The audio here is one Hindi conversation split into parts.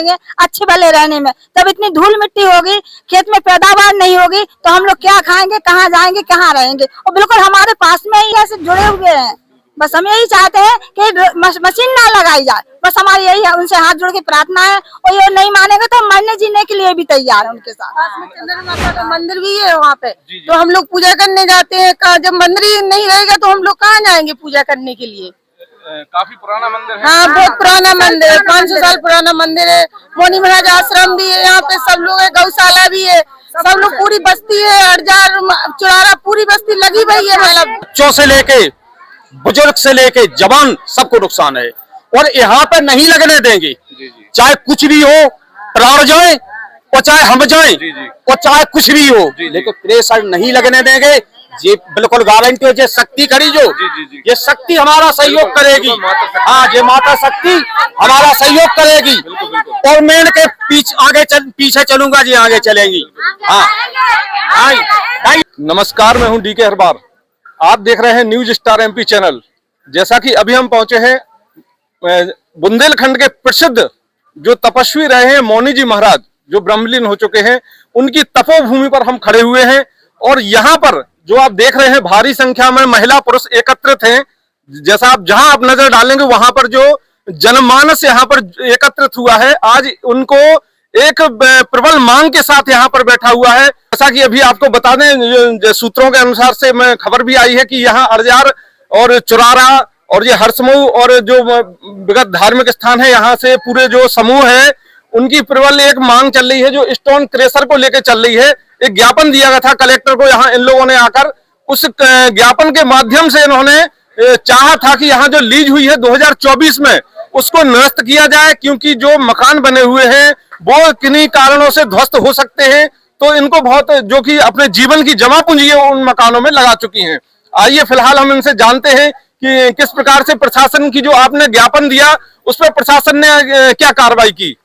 रहेंगे अच्छे भले रहने में। तब इतनी धूल मिट्टी होगी, खेत में पैदावार नहीं होगी तो हम लोग क्या खाएंगे, कहाँ जाएंगे, कहाँ रहेंगे। और बिल्कुल हमारे पास में ही ऐसे जुड़े हुए हैं। बस हम यही चाहते हैं कि मशीन ना लगाई जाए, बस हमारी यही है, उनसे हाथ जोड़ के प्रार्थना है। और ये नहीं मानेंगे तो हम मरने जीने के लिए भी तैयार है उनके साथ। चंद्रमा माता का मंदिर भी है वहाँ पे, तो हम लोग पूजा करने जाते हैं। जब मंदिर ही नहीं रहेगा तो हम लोग कहाँ जाएंगे पूजा करने के लिए। काफी पुराना मंदिर है। हाँ, बहुत पुराना मंदिर है, 500 साल पुराना मंदिर है। मोनी महाराज आश्रम भी है यहाँ पे, सब लोग है, गौशाला भी है, सब लोग, पूरी बस्ती है, अड़जार चुरारा पूरी बस्ती लगी हुई है। मतलब बच्चों से लेके बुजुर्ग से लेके जवान सबको नुकसान है और यहाँ पे नहीं लगने देंगे। चाहे कुछ भी हो, प्राण जाए और चाहे हम जाए और चाहे कुछ भी हो, लेकिन प्रेशर नहीं लगने देंगे। ये बिल्कुल गारंटी है। ये शक्ति करी जो ये शक्ति हमारा सहयोग करेगी। हाँ, ये माता शक्ति हमारा सहयोग करेगी और मैं इनके पीछे चलूंगा जी, आगे चलेंगी। हाँ, नमस्कार, मैं हूं डीके हरबार। आप देख रहे हैं न्यूज स्टार एमपी चैनल। जैसा कि अभी हम पहुंचे हैं बुंदेलखंड के प्रसिद्ध जो तपस्वी रहे हैं मौनी जी महाराज, जो ब्रह्मलीन हो चुके हैं, उनकी तपोभूमि पर हम खड़े हुए हैं। और यहाँ पर जो आप देख रहे हैं भारी संख्या में महिला पुरुष एकत्रित हैं। जैसा आप जहां आप नजर डालेंगे वहां पर जो जनमानस यहाँ पर एकत्रित हुआ है, आज उनको एक प्रबल मांग के साथ यहाँ पर बैठा हुआ है। जैसा कि अभी आपको बता दें, सूत्रों के अनुसार से मैं खबर भी आई है कि यहाँ अड़जार और चुरारा और ये हरसमऊ और जो विगत धार्मिक स्थान है, यहाँ से पूरे जो समूह है उनकी प्रबल एक मांग चल रही है, जो स्टोन क्रेशर को लेकर चल रही है। एक ज्ञापन दिया गया था कलेक्टर को, यहाँ इन लोगों ने आकर उस ज्ञापन के माध्यम से इन्होंने चाहा था कि यहाँ जो लीज हुई है 2024 में उसको निरस्त किया जाए, क्योंकि जो मकान बने हुए हैं वो किन्हीं कारणों से ध्वस्त हो सकते हैं। तो इनको बहुत जो कि अपने जीवन की जमा पूंजी है उन मकानों में लगा चुकी हैं। आइए फिलहाल हम इनसे जानते हैं कि किस प्रकार से प्रशासन की जो आपने ज्ञापन दिया उस पर प्रशासन ने क्या कार्रवाई की।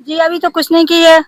जी अभी तो कुछ नहीं की है।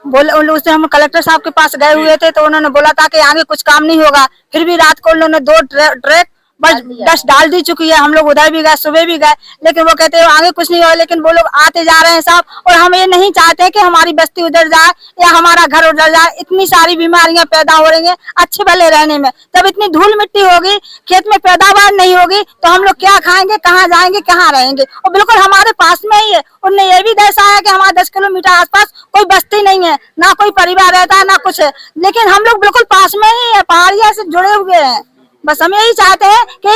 बोले उन लोगों से, हम कलेक्टर साहब के पास गए हुए थे तो उन्होंने बोला था कि आगे कुछ काम नहीं होगा। फिर भी रात को उन्होंने 2 ट्रक बस डस्ट डाल दी चुकी है। हम लोग उधर भी गए, सुबह भी गए, लेकिन वो कहते हैं आगे कुछ नहीं होगा। लेकिन वो लोग आते जा रहे हैं साहब, और हम ये नहीं चाहते कि हमारी बस्ती उधर जाए या हमारा घर उधर जाए। इतनी सारी बीमारियां पैदा हो रही हैं अच्छे भले रहने में। तब इतनी धूल मिट्टी होगी, खेत में पैदावार नहीं होगी तो हम लोग क्या खाएंगे, कहाँ जाएंगे, कहाँ रहेंगे। और बिल्कुल हमारे पास में ही है। उनने ये भी दर्शाया कि हमारे 10 किलोमीटर आसपास कोई बस्ती नहीं है, ना कोई परिवार रहता है, ना कुछ है, लेकिन हम लोग बिल्कुल पास में ही है, पहाड़िया से जुड़े हुए हैं। बस हम यही चाहते हैं कि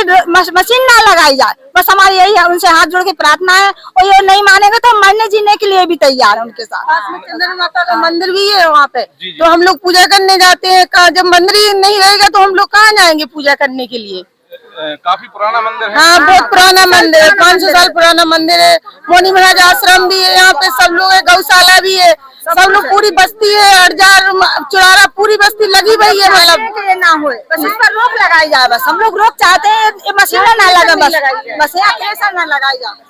मशीन ना लगाई जाए, बस हमारी यही है, उनसे हाथ जोड़ के प्रार्थना है। और ये नहीं मानेंगे तो हम मरने जीने के लिए भी तैयार है उनके साथ। चंद्रमा माता का मंदिर भी है वहाँ पे, तो हम लोग पूजा करने जाते हैं। जब मंदिर ही नहीं रहेगा तो हम लोग कहाँ जाएंगे पूजा करने के लिए। काफी पुराना मंदिर है। हाँ, बहुत पुराना मंदिर है, 500 साल पुराना मंदिर है। मोनी महाराज आश्रम भी है यहाँ पे, सब लोग है, गौशाला भी है, सब लोग, पूरी बस्ती है, अड़जार चुरारा पूरी बस्ती लगी हुई है। मतलब ये ना हो, बस इस पर रोक लगाई जाए। बस हम लोग रोक चाहते हैं, ये मशीन ना लगे, बस यहाँ कैसा ना लगाई जाए।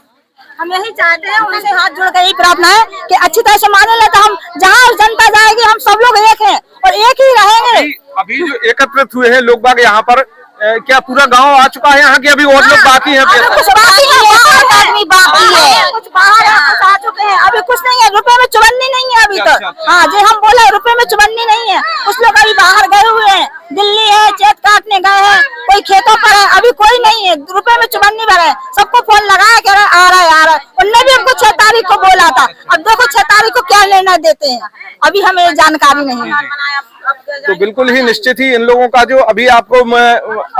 हम यही चाहते हैं, उनसे हाथ जोड़ कर यही प्रार्थना है कि अच्छी तरह से माने ले, तो हम जहाँ जनता जाएगी हम सब लोग एक हैं और एक ही रहेंगे। अभी जो एकत्रित हुए हैं लोग बाग यहाँ पर, क्या पूरा गांव आ चुका है यहाँ के? अभी और लोग बाकी हैं? कुछ बाकी है, आदमी बाकी है, कुछ बाहर है, कुछ आ चुके हैं, अभी कुछ नहीं है। रुपए में चुबन्नी नहीं है अभी तक। हाँ जी, हम बोले रुपए में चुबन्नी नहीं है। कुछ लोग अभी बाहर गए हुए हैं, दिल्ली है, चेत काटने गए हैं, कोई खेतों पर है, अभी कोई नहीं है। रुपए में चुबन्नी भरे, सबको फोन लगाया कह रहे आ रहा है। उनने भी हमको 6 तारीख को बोला था, अब देखो 6 तारीख को क्या लेना देते हैं, अभी हमें जानकारी नहीं है। तो बिल्कुल ही निश्चित ही इन लोगों का जो अभी आपको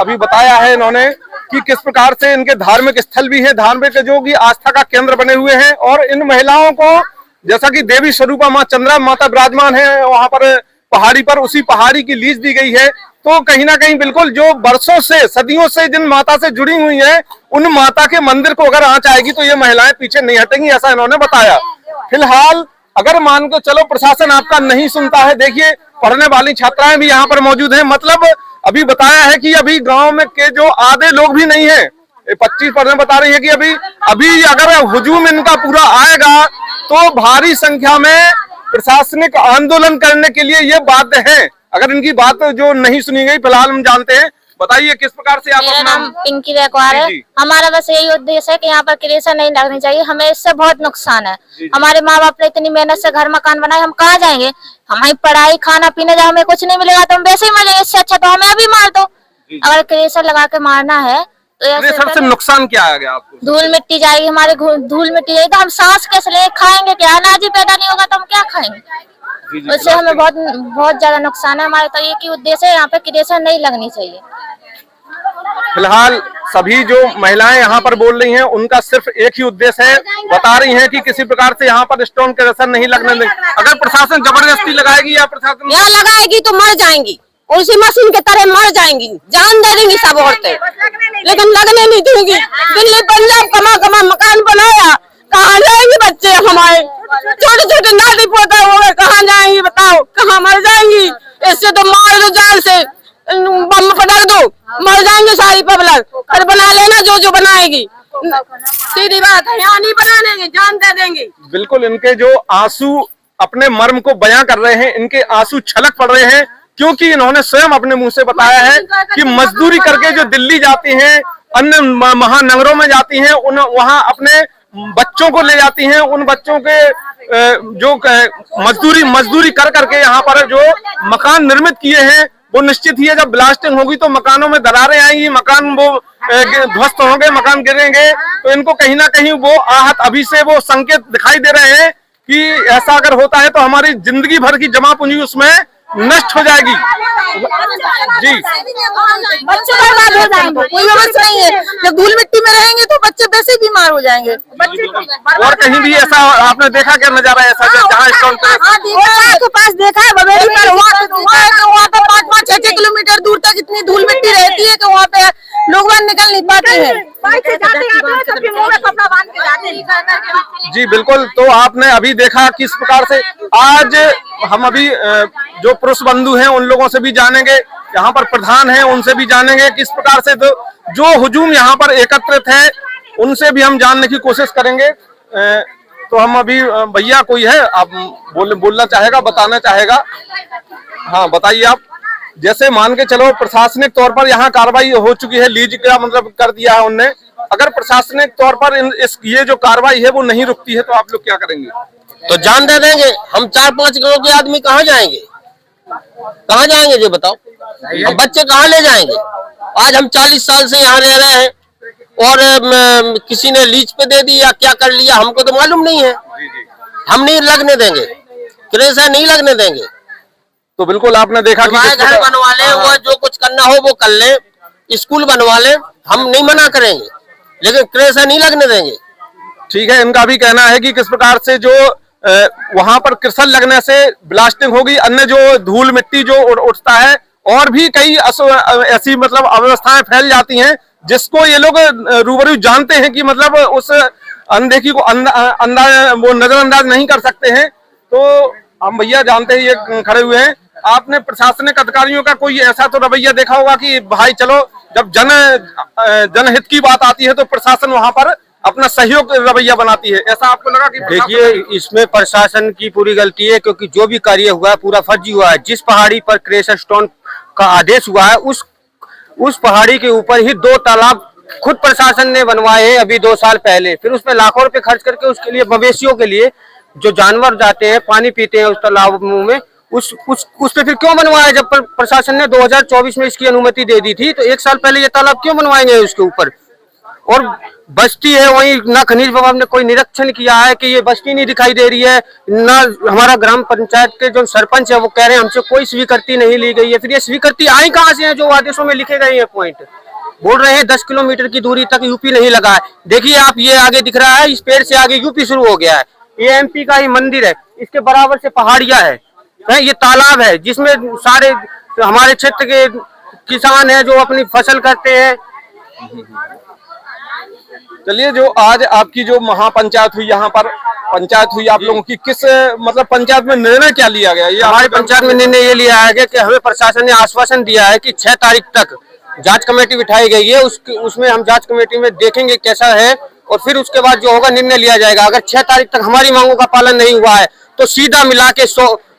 अभी बताया है इन्होंने कि किस प्रकार से इनके धार्मिक स्थल भी है, धार्मिक जो कि आस्था का केंद्र बने हुए हैं। और इन महिलाओं को जैसा कि देवी स्वरूपा माँ चंद्रा माता विराजमान है वहां पर पहाड़ी पर, उसी पहाड़ी की लीज दी गई है। तो कहीं ना कहीं बिल्कुल जो बरसों से, सदियों से जिन माता से जुड़ी हुई है, उन माता के मंदिर को अगर आंच आएगी तो ये महिलाएं पीछे नहीं हटेंगी, ऐसा इन्होंने बताया। फिलहाल अगर मान के चलो प्रशासन आपका नहीं सुनता है, देखिए पढ़ने वाली छात्राएं भी यहाँ पर मौजूद हैं। मतलब अभी बताया है कि अभी गांव में के जो आधे लोग भी नहीं है, 25% बता रही है कि अभी अगर हुजूम इनका पूरा आएगा तो भारी संख्या में प्रशासनिक आंदोलन करने के लिए ये बाध्य है। अगर इनकी बात जो नहीं सुनी गई, फिलहाल हम जानते हैं बताइए किस प्रकार से आप मेरा अपना नाम पिंकी रेकवार है। जी। हमारा बस यही उद्देश्य है कि यहाँ पर क्रेशर नहीं लगनी चाहिए, हमें इससे बहुत नुकसान है। हमारे माँ बाप ने इतनी मेहनत से घर मकान बनाए, हम कहाँ जाएंगे? हमारी पढ़ाई खाना पीना जब हमें कुछ नहीं मिलेगा तो हम वैसे ही मर जाएंगे, इससे अच्छा तो हमें अभी मार दो। अगर क्रेशर लगा के मारना है तो ऐसे क्रेशर से नुकसान क्या आ गया आपको? धूल मिट्टी जाएगी, हमारे धूल मिट्टी जाएगी तो हम सांस कैसे लेंगे, खाएंगे क्या? अनाज ही पैदा नहीं होगा तो हम क्या खाएंगे? उससे हमें बहुत ज्यादा नुकसान है। हमारे तो एक ही उद्देश्य है, यहाँ पे क्रेशर नहीं लगनी चाहिए। फिलहाल सभी जो महिलाएं यहाँ पर बोल रही हैं उनका सिर्फ एक ही उद्देश्य है, बता रही हैं कि किसी प्रकार से यहाँ पर स्टोन क्रेशर नहीं लगने देंगे। अगर प्रशासन जबरदस्ती लगाएगी या प्रशासन यहाँ लगाएगी तो मर जाएंगी, उसी मशीन के तरह मर जाएंगी, जान दे देंगी सब औरतें, लेकिन लगने नहीं देंगी। दिल्ली पंजाब कमा कमा मकान बनाया, कहाँ जाएंगे बच्चे हमारे? छोटे छोटे नाती पोते हुए कहाँ जाएंगी बताओ? कहाँ मर जाएंगी? इससे तो मार दो, जान से बम पटक दो, मर जाएंगे सारी पब्लिक। फिर बना लेना जो जो बनाएगी, सीधी बात है, यहाँ नहीं बना देंगे, जान दे देंगे। बिल्कुल इनके जो आंसू अपने मर्म को बयां कर रहे हैं, इनके आंसू छलक पड़ रहे हैं, क्योंकि इन्होंने स्वयं अपने मुंह से बताया है कि मजदूरी करके जो दिल्ली जाती हैं, अन्य महानगरों में जाती हैं, उन वहां अपने बच्चों को ले जाती हैं, उन बच्चों के जो मजदूरी कर करके यहाँ पर जो मकान निर्मित किए हैं, वो निश्चित ही है जब ब्लास्टिंग होगी तो मकानों में दरारें आएंगी, मकान वो ध्वस्त होंगे, मकान गिरेंगे। तो इनको कहीं ना कहीं वो आहत अभी से वो संकेत दिखाई दे रहे हैं कि ऐसा अगर होता है तो हमारी जिंदगी भर की जमा पूंजी उसमें नष्ट हो जाएगी। जी, बच्चे बर्बाद हो जाएंगे, कोई व्यवस्था नहीं है। जब धूल मिट्टी में रहेंगे तो बच्चे वैसे ही बीमार हो जाएंगे। और कहीं भी ऐसा आपने देखा क्या नजारा ऐसा जहाँ स्टोन के पास देखा है बवेड़ी पर, वहाँ पे 5-5, 6 किलोमीटर दूर तक इतनी धूल मिट्टी रहती है कि वहाँ पे लोग वहाँ निकल नहीं पाते हैं। जी बिल्कुल, तो आपने अभी देखा किस प्रकार से आज हम अभी जो पुरुष बंधु हैं उन लोगों से भी जानेंगे, यहाँ पर प्रधान हैं उनसे भी जानेंगे किस प्रकार से तो जो हुजूम यहाँ पर एकत्रित है उनसे भी हम जानने की कोशिश करेंगे। तो हम अभी भैया कोई है आप बोलना चाहेगा, बताना चाहेगा? हाँ बताइए आप। जैसे मान के चलो प्रशासनिक तौर पर यहाँ कार्रवाई हो चुकी है, लीज का मतलब कर दिया है उनने, अगर प्रशासनिक तौर पर ये जो कार्रवाई है वो नहीं रुकती है तो आप लोग क्या करेंगे? तो जान दे देंगे। हम 4-5 करोड़ के आदमी कहाँ जाएंगे? कहाँ जाएंगे जो बताओ? अब बच्चे कहाँ ले जाएंगे? आज हम 40 साल से यहाँ रह रहे हैं और किसी ने लीज पे दे दी या क्या कर लिया हमको तो मालूम नहीं है। हम नहीं लगने देंगे, क्रेशर नहीं लगने देंगे। तो बिल्कुल आपने देखा कि घर बनवा ले, वो जो कुछ करना हो वो कर ले, स्कूल बनवा ले, हम नहीं मना करेंगे, लेकिन क्रेशर नहीं लगने देंगे। ठीक है, इनका भी कहना है कि किस प्रकार से जो वहां पर क्रेशर लगने से ब्लास्टिंग होगी, अन्य जो धूल मिट्टी जो उठता है और भी कई ऐसी मतलब अव्यवस्थाएं फैल जाती हैं जिसको ये लोग रूबरू जानते हैं कि मतलब उस अनदेखी को वो नजरअंदाज नहीं कर सकते हैं। तो हम भैया जानते हैं ये खड़े हुए हैं, आपने प्रशासनिक अधिकारियों का कोई ऐसा तो रवैया देखा होगा कि भाई चलो जब जनहित की बात आती है तो प्रशासन वहां पर अपना सहयोग रवैया बनाती है, ऐसा आपको लगा कि? देखिए इसमें प्रशासन की पूरी गलती है, क्योंकि जो भी कार्य हुआ है पूरा फर्जी हुआ है। जिस पहाड़ी पर क्रेशर स्टोन का आदेश हुआ है उस पहाड़ी के ऊपर ही 2 तालाब खुद प्रशासन ने बनवाए हैं अभी 2 साल पहले। फिर उसमें लाखों रुपए खर्च करके उसके लिए मवेशियों के लिए जो जानवर जाते हैं पानी पीते हैं उस तालाब में, उस पे फिर क्यों बनवाया? जब प्रशासन ने 2024 में इसकी अनुमति दे दी थी तो 1 साल पहले ये तालाब क्यों बनवाएंगे उसके ऊपर? और बस्ती है वहीं, ना खनिज विभाग ने कोई निरीक्षण किया है कि ये बस्ती नहीं दिखाई दे रही है, ना हमारा ग्राम पंचायत के जो सरपंच है वो कह रहे हैं हमसे कोई स्वीकृति नहीं ली गई है। फिर ये स्वीकृति आई कहाँ से है जो आदेशों में लिखे गए हैं? पॉइंट बोल रहे हैं 10 किलोमीटर की दूरी तक यूपी नहीं लगा है। देखिए आप, ये आगे दिख रहा है, इस पेड़ से आगे यूपी शुरू हो गया है, ये एमपी का ही मंदिर है, इसके बराबर से पहाड़ियां है, ये तालाब है जिसमें सारे हमारे क्षेत्र के किसान हैं जो अपनी फसल करते हैं। चलिए, जो आज आपकी जो महापंचायत हुई, यहाँ पर पंचायत हुई आप लोगों की, किस मतलब पंचायत में निर्णय क्या लिया गया? ये हमारी पंचायत में निर्णय ये लिया है कि हमें प्रशासन ने आश्वासन दिया है कि 6 तारीख तक जांच कमेटी बिठाई गई है, उसमें हम जांच कमेटी में देखेंगे कैसा है और फिर उसके बाद जो होगा निर्णय लिया जाएगा। अगर 6 तारीख तक हमारी मांगों का पालन नहीं हुआ है तो सीधा मिला के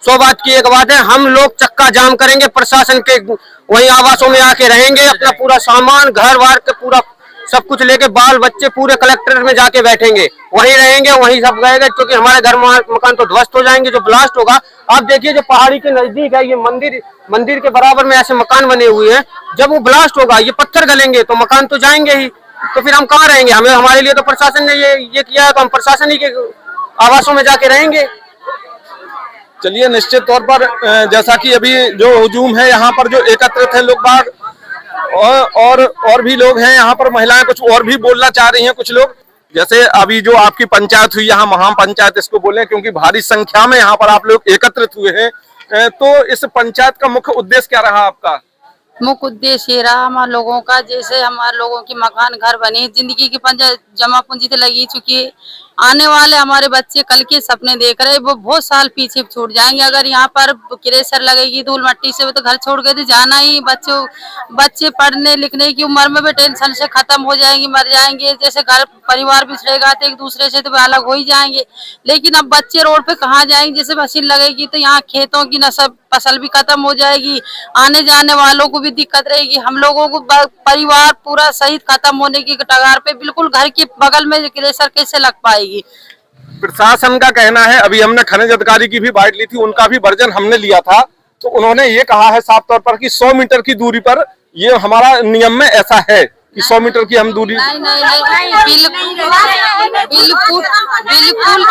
100 बात की एक बात है, हम लोग चक्का जाम करेंगे, प्रशासन के वही आवासों में आके रहेंगे, अपना पूरा सामान घर वार के पूरा सब कुछ लेके बाल बच्चे पूरे कलेक्ट्रेट में जाके बैठेंगे, वहीं रहेंगे, वहीं सब रहेंगे, क्योंकि हमारे घर मकान तो ध्वस्त हो जाएंगे। जो ब्लास्ट होगा, आप देखिए जो पहाड़ी के नजदीक है, ये मंदिर के बराबर में ऐसे मकान बने हुए हैं, जब वो ब्लास्ट होगा ये पत्थर गलेंगे तो मकान तो जाएंगे ही, तो फिर हम कहाँ रहेंगे? हमें हमारे लिए तो प्रशासन ने ये किया है, तो हम प्रशासन ही के आवासों में जाके रहेंगे। चलिए, निश्चित तौर पर जैसा कि अभी जो हुजूम है यहाँ पर जो एकत्रित है लोग बाग और भी लोग हैं यहाँ पर, महिलाएं कुछ और भी बोलना चाह रही हैं। कुछ लोग, जैसे अभी जो आपकी पंचायत हुई यहाँ, महा पंचायत इसको बोले क्योंकि भारी संख्या में यहाँ पर आप लोग एकत्रित हुए हैं, तो इस पंचायत का मुख्य उद्देश्य क्या रहा आपका? मुख्य उद्देश्य ये रहा हमारे लोगों का, जैसे हमारे लोगों की मकान घर बने, जिंदगी की जमा पूंजी तो लगी चुकी है, आने वाले हमारे बच्चे कल के सपने देख रहे, वो बहुत साल पीछे छूट जाएंगे। अगर यहाँ पर क्रेशर लगेगी धूल मट्टी से, वो तो घर छोड़ के तो जाना ही। बच्चे पढ़ने लिखने की उम्र में भी टेंशन से खत्म हो जाएंगे, मर जाएंगे। जैसे घर परिवार बिछड़ेगा तो एक दूसरे से तो अलग हो ही जाएंगे, लेकिन अब बच्चे रोड पे कहाँ जाएंगे? जैसे मशीन लगेगी तो यहाँ खेतों की नस्ल फसल भी खत्म हो जाएगी, आने जाने वालों को भी दिक्कत रहेगी। हम लोगों को परिवार पूरा सहित खत्म होने की कगार पे, बिल्कुल घर के बगल में क्रेशर कैसे लग पाएगी? प्रशासन का कहना है, अभी हमने खनिज अधिकारी की भी बाइट ली थी, उनका भी वर्जन हमने लिया था, तो उन्होंने ये कहा है साफ तौर पर कि 100 मीटर की दूरी पर, ये हमारा नियम में ऐसा है कि 100 मीटर की हम दूरी। बिल्कुल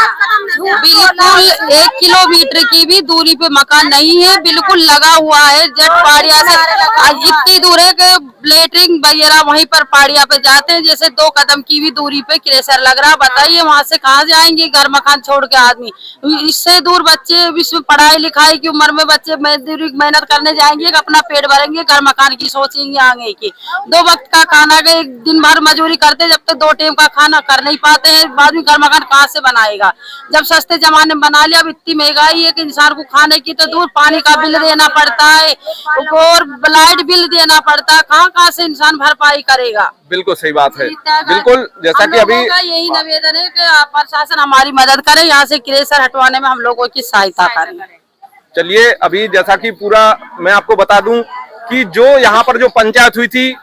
1 किलोमीटर की भी दूरी पे मकान नहीं है, बिल्कुल लगा हुआ है। जट पहाड़िया से इतनी दूर है कि लेटरिंग वगैरह वहीं पर पहाड़िया पे जाते हैं, जैसे 2 कदम की भी दूरी पे क्रेशर लग रहा। बताइए वहाँ से कहाँ जाएंगे घर मकान छोड़ के आदमी? इससे दूर बच्चे विश्व पढ़ाई लिखाई की उम्र में बच्चे मेहनत करने जाएंगे, अपना पेट भरेंगे, घर मकान की सोचेंगे आगे की। 2 वक्त का खाना के दिन भर मजदूरी करते, जब तक 2 टाइम का खाना कर नहीं पाते हैं, बाद में घर मकान कहाँ से बनाएगा? जब सस्ते जमाने में बना लिया, अब इतनी महंगाई है कि इंसान को खाने की तो दूर, पानी का बिल देना पड़ता है और लाइट बिल देना पड़ता है, कहाँ से इंसान भरपाई करेगा? बिल्कुल सही बात है। बिल्कुल, जैसा कि अभी यही निवेदन है कि प्रशासन हमारी मदद करे, यहाँ से क्रेशर हटवाने में हम लोगों की सहायता करें। चलिए, अभी जैसा कि पूरा मैं आपको बता दूं कि जो यहाँ पर जो पंचायत हुई थी,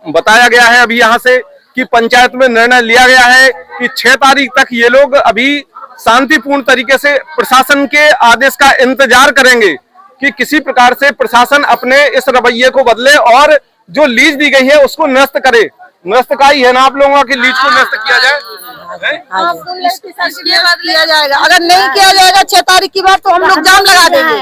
बताया गया है अभी यहाँ से कि पंचायत में निर्णय लिया गया है कि 6 तारीख तक ये लोग अभी शांतिपूर्ण तरीके से प्रशासन के आदेश का इंतजार करेंगे कि किसी प्रकार से प्रशासन अपने इस रवैये को बदले और जो लीज दी गई है उसको निरस्त करे। निरस्त का ही है ना आप लोगों की, लीज को निरस्त किया जाए। किया जाएगा, अगर नहीं किया जाएगा 6 तारीख की बात, तो हम लोग जाम लगा देंगे।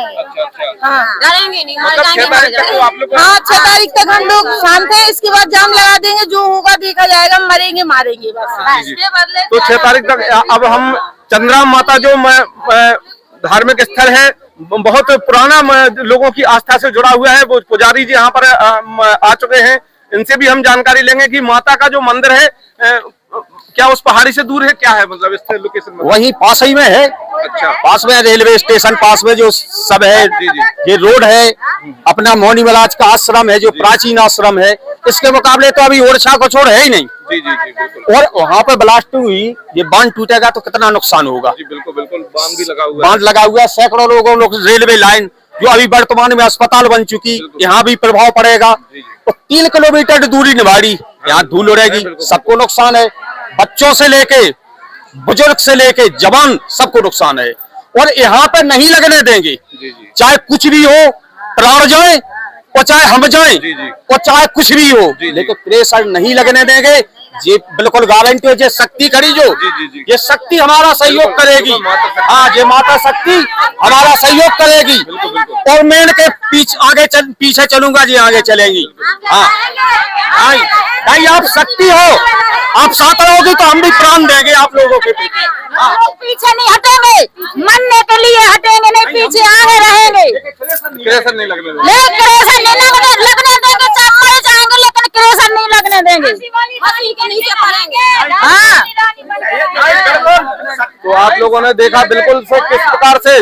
डरेंगे नहीं, मतलब 6 तारीख तक तो आप लोग, हाँ 6 तारीख तक हम लोग शांत हैं, इसके बाद जाम लगा देंगे, जो होगा देखा जाएगा, मरेंगे मारेंगे बस। तो 6 तारीख तक अब हम चंद्रा माता जो धार्मिक स्थल है, बहुत पुराना लोगों की आस्था से जुड़ा हुआ है, वो पुजारी जी यहाँ पर आ चुके हैं, इनसे भी हम जानकारी लेंगे कि माता का जो मंदिर है क्या उस पहाड़ी से दूर है, क्या है मतलब इस लोकेशन में? वही पास ही में है। अच्छा, पास में रेलवे स्टेशन, पास में जो सब है, ये रोड है, अपना मौनी महाराज का आश्रम है जो प्राचीन आश्रम है, इसके मुकाबले तो अभी ओरछा को छोड़ है ही नहीं। जी जी जी बिल्कुल। और वहाँ पे ब्लास्ट हुई, ये बांध टूटेगा तो कितना नुकसान होगा। जी बिल्कुल बिल्कुल, बांध भी लगा हुआ है। बांध लगा हुआ है, सैकड़ों लोग रेलवे लाइन जो अभी वर्तमान में अस्पताल बन चुकी, यहाँ भी प्रभाव पड़ेगा। तो 3 किलोमीटर दूरी निभाड़ी, यहाँ धूल उड़ेगी, सबको नुकसान है। बच्चों से लेके बुजुर्ग से लेके जवान सबको नुकसान है, और यहाँ पे नहीं लगने देंगे। चाहे कुछ भी हो, प्राण जाए और चाहे हम जाए और चाहे कुछ भी हो, लेकिन क्रेशर नहीं लगने देंगे। ये बिल्कुल गारंटी है। ये शक्ति करी जो, ये शक्ति हमारा सहयोग करेगी। हाँ, ये माता शक्ति हमारा सहयोग करेगी, और मैं इनके पीछे चलूंगा जी, आगे चलेंगी। हाँ भाई, आप शक्ति हो, आप साथ रहोगी तो हम भी प्राण देंगे आप लोगों के पीछे। हम लोग पीछे नहीं हटेंगे, मरने के लिए हटेंगे नहीं, पीछे आगे रहेंगे। क्रेशर नहीं लगने देंगे, क्रेशर नहीं लगने देंगे, चाहे मर जाएंगे लेकिन क्रेशर नहीं लगने देंगे। मसीह के नीचे पड़ेंगे। हाँ, तो आप लोगों ने देखा बिल्कुल से किस प्रकार से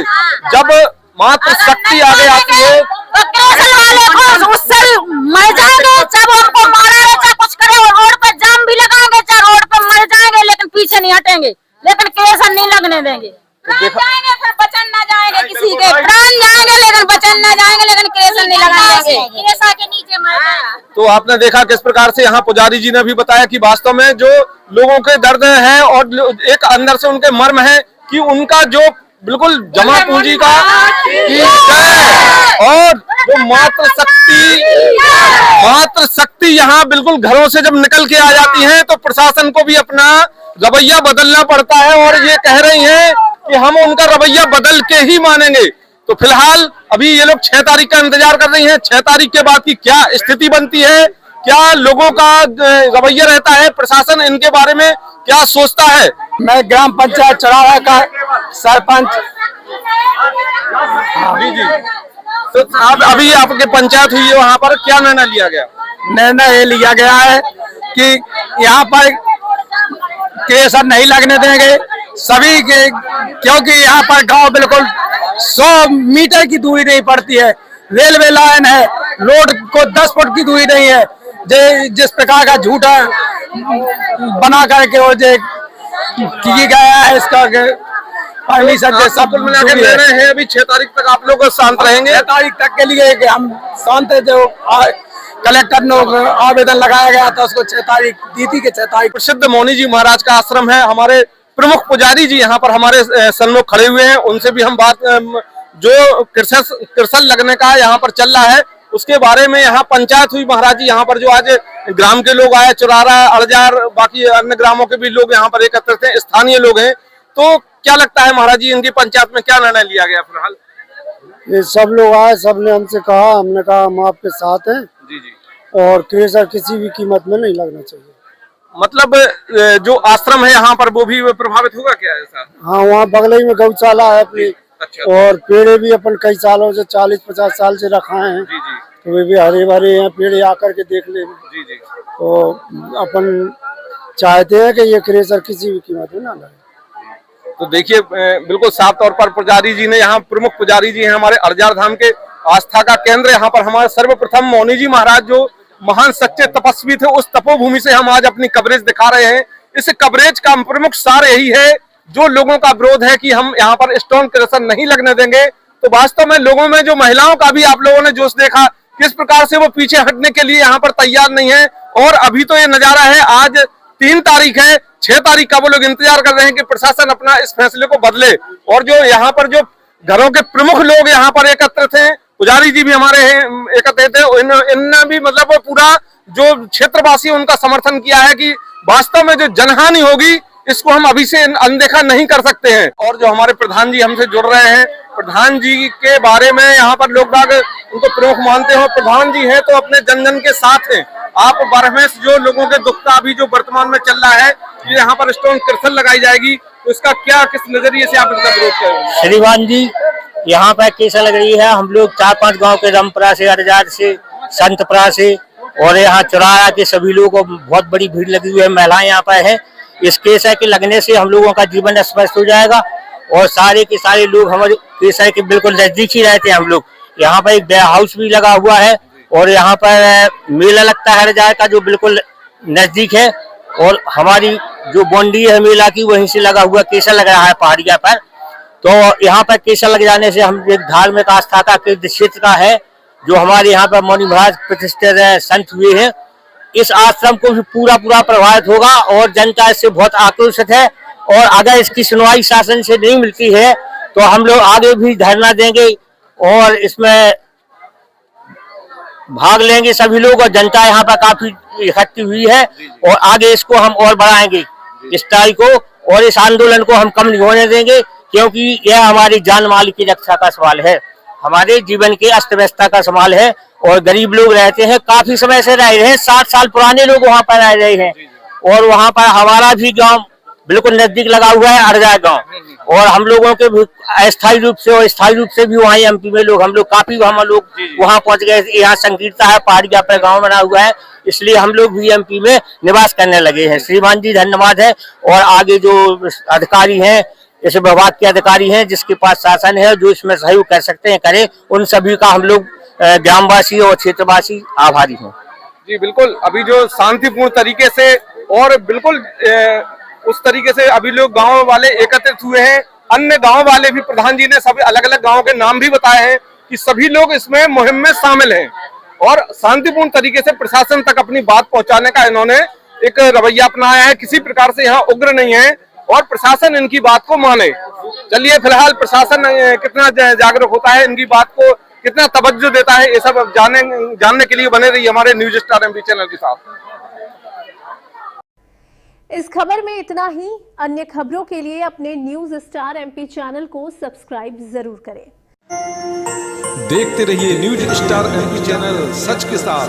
जब मात्र शक्ति आगे आती है तो क्रेशर वाले को उससे मर जाएंगे, चाहे उनको मारा है चाहे कुछ करे, रोड पर जाम भी लगाएंगे, चाहे रोड पर मर जाएंगे, लेकिन पीछे नहीं हटेंगे, लेकिन क्रेशर नहीं लगने देंगे। प्राण जाएंगे, फिर बचन ना जाएंगे किसी के, प्राण लगाने जाएंगे लेकिन क्रेशन नहीं लगाने देंगे। तो आपने देखा किस प्रकार से यहाँ पुजारी जी ने भी बताया कि वास्तव में जो लोगों के दर्द है और एक अंदर से उनके मर्म है कि उनका जो बिल्कुल जमा पूंजी का और जो मात्र शक्ति यहाँ बिल्कुल घरों से जब निकल के आ जाती है तो प्रशासन को भी अपना रवैया बदलना पड़ता है और ये कह रही हैं कि हम उनका रवैया बदल के ही मानेंगे। तो फिलहाल अभी ये लोग 6 तारीख का इंतजार कर रही हैं। 6 तारीख के बाद की क्या स्थिति बनती है, क्या लोगों का रवैया रहता है, प्रशासन इनके बारे में क्या सोचता है। मैं ग्राम पंचायत चराहा का सरपंच। जी जी, तो आप अभी आपके पंचायत हुई है, वहाँ पर क्या निर्णय लिया गया? निर्णय ये लिया गया है कि यहाँ पर क्रेशर नहीं लगने देंगे सभी के, क्योंकि यहाँ पर गांव बिल्कुल 100 मीटर की दूरी नहीं पड़ती है, रेलवे लाइन है, रोड को 10 फुट की दूरी नहीं है। जिस प्रकार का झूठा बना करके वो जो किया गया है इसका परमिशन से सब मिलाकर निर्णय है। अभी 6 तारीख तक आप लोग शांत रहेंगे। 6 तारीख तक के लिए हम शांत है। जो कलेक्टर ने आवेदन लगाया गया था उसको 6 तारीख दी थी कि 6 तारीख। प्रसिद्ध मौनी जी महाराज का आश्रम है, हमारे प्रमुख पुजारी जी यहाँ पर हमारे सन्मुख खड़े हुए हैं, उनसे भी हम बात जो कृषक लगने का यहाँ पर चल रहा है उसके बारे में। यहाँ पंचायत हुई महाराज जी, यहाँ पर जो आज ग्राम के लोग आए, चुरारा, अड़जार, बाकी अन्य ग्रामों के भी लोग यहाँ पर एकत्रित हैं, स्थानीय लोग हैं। तो क्या लगता है महाराज जी, इनकी पंचायत में क्या निर्णय लिया गया फिलहाल? ये सब लोग आए, सबने हमसे कहा, हमने कहा हम आपके साथ हैं जी जी, और क्रेशर किसी भी कीमत में नहीं लगना चाहिए। मतलब जो आश्रम है यहाँ पर वो भी प्रभावित होगा क्या ऐसा? हाँ, वहाँ बगल ही में गौशाला है अपनी। अच्छा। और पेड़े भी अपन कई सालों से 40-50 साल से रखाए हैं। जी जी, तो वे भी हरे भरे हैं, पेड़े आकर के देख ले। जी जी, तो अपन चाहते हैं कि ये क्रेशर किसी भी कीमत में ना लगे। तो देखिए बिल्कुल साफ तौर पर पुजारी जी ने, यहाँ प्रमुख पुजारी जी हैं हमारे अड़जार धाम के, आस्था का केंद्र यहाँ पर हमारे सर्वप्रथम मौनी जी महाराज जो महान सच्चे तपस्वी थे, उस तपोभूमि से हम आज अपनी कवरेज दिखा रहे हैं। इस कवरेज का प्रमुख सार यही है, जो लोगों का विरोध है कि हम यहाँ पर स्टोन क्रशर नहीं लगने देंगे। तो वास्तव में लोगों में जो महिलाओं का भी आप लोगों ने जोश देखा, किस प्रकार से वो पीछे हटने के लिए यहाँ पर तैयार नहीं है। और अभी तो ये नजारा है, आज 3 तारीख है, 6 तारीख का वो लोग इंतजार कर रहे हैं कि प्रशासन अपना इस फैसले को बदले। और जो यहाँ पर जो घरों के प्रमुख लोग यहाँ पर एकत्रित हैं, पुजारी जी भी हमारे एकत्रित हैं, इनने भी मतलब पूरा जो क्षेत्रवासी उनका समर्थन किया है कि वास्तव में जो जनहानि होगी इसको हम अभी से अनदेखा नहीं कर सकते हैं। और जो हमारे प्रधान जी हमसे जुड़ रहे हैं, प्रधान जी के बारे में यहाँ पर लोग बाग उनको प्रमुख मानते हो। प्रधान जी हैं तो अपने जन जन के साथ हैं। आप बरहमेश जो लोगों के दुख का अभी जो वर्तमान में चल रहा है, यहाँ पर स्टोन क्रशर लगाई जाएगी, तो इसका क्या किस नजरिए से आप इसका विरोध करेंगे? श्रीमान जी, यहाँ पर कैसा लग रही है, हम लोग 4-5 गांव के रमपुरा से, अड़जार से, संतपुरा से और यहाँ चुरारा के सभी लोगों को बहुत बड़ी भीड़ लगी हुई है, महिलाएं यहाँ पर है। इस केसर के लगने से हम लोगों का जीवन स्पष्ट हो जाएगा और सारे के सारे लोग हमारे केसर के बिल्कुल नजदीक ही रहते हैं। हम लोग यहाँ पर एक वेयर हाउस भी लगा हुआ है और यहाँ पर मेला लगता है अड़जार का, जो बिल्कुल नजदीक है। और हमारी जो बाउंड्री है मेला की, वहीं से लगा हुआ केसर लग रहा है पहाड़िया पर। तो यहाँ पर केसर लग जाने से हम एक धार्मिक आस्था का क्षेत्र का है, जो हमारे यहाँ पर मौनी महाराज प्रतिष्ठित संत हुए हैं। इस आश्रम को भी पूरा प्रभावित होगा और जनता इससे बहुत आक्रोशित है। और अगर इसकी सुनवाई शासन से नहीं मिलती है तो हम लोग आगे भी धरना देंगे और इसमें भाग लेंगे सभी लोग। और जनता यहाँ पर काफी इकट्ठी हुई है और आगे इसको हम और बढ़ाएंगे इस तारीख को, और इस आंदोलन को हम कम नहीं होने देंगे, क्योंकि यह हमारी जान माल की रक्षा का सवाल है, हमारे जीवन के अस्त व्यस्तता का सवाल है। और गरीब लोग रहते हैं, काफी समय से रह रहे हैं, 60 साल पुराने लोग वहाँ पर रह रहे हैं। और वहाँ पर हमारा भी गांव बिल्कुल नजदीक लगा हुआ है, अड़जार गांव। और हम लोगों के भी अस्थायी रूप से और स्थायी रूप से भी वहाँ एमपी में लोग, हम लोग वहाँ पहुँच गए। यहाँ संकीर्ता है, पहाड़िया पर गाँव बना हुआ है, इसलिए हम लोग भी एमपी में निवास करने लगे हैं। श्रीमान जी धन्यवाद है। और आगे जो अधिकारी हैं, इस विभाग के अधिकारी हैं, जिसके पास शासन है, जो इसमें सहयोग कर सकते हैं करें, उन सभी का हम लोग ग्रामवासी और क्षेत्रवासी आभारी हैं। जी बिल्कुल, अभी जो शांतिपूर्ण तरीके से और बिल्कुल उस तरीके से अभी लोग गांव वाले एकत्रित हुए हैं। अन्य गांव वाले भी, प्रधान जी ने सभी अलग अलग गांव के नाम भी बताए हैं, कि सभी लोग इसमें मुहिम में शामिल हैं और शांतिपूर्ण तरीके से प्रशासन तक अपनी बात पहुंचाने का इन्होंने एक रवैया अपनाया है। किसी प्रकार से यहाँ उग्र नहीं है और प्रशासन इनकी बात को माने। चलिए फिलहाल प्रशासन कितना जागरूक होता है, इनकी बात को कितना तवज्जो देता है, ये सब जानने के लिए बने रही हमारे न्यूज स्टार एमपी चैनल के साथ। इस खबर में इतना ही। अन्य खबरों के लिए अपने न्यूज स्टार एमपी चैनल को सब्सक्राइब जरूर करें। देखते रहिए न्यूज स्टार एमपी चैनल, सच के साथ।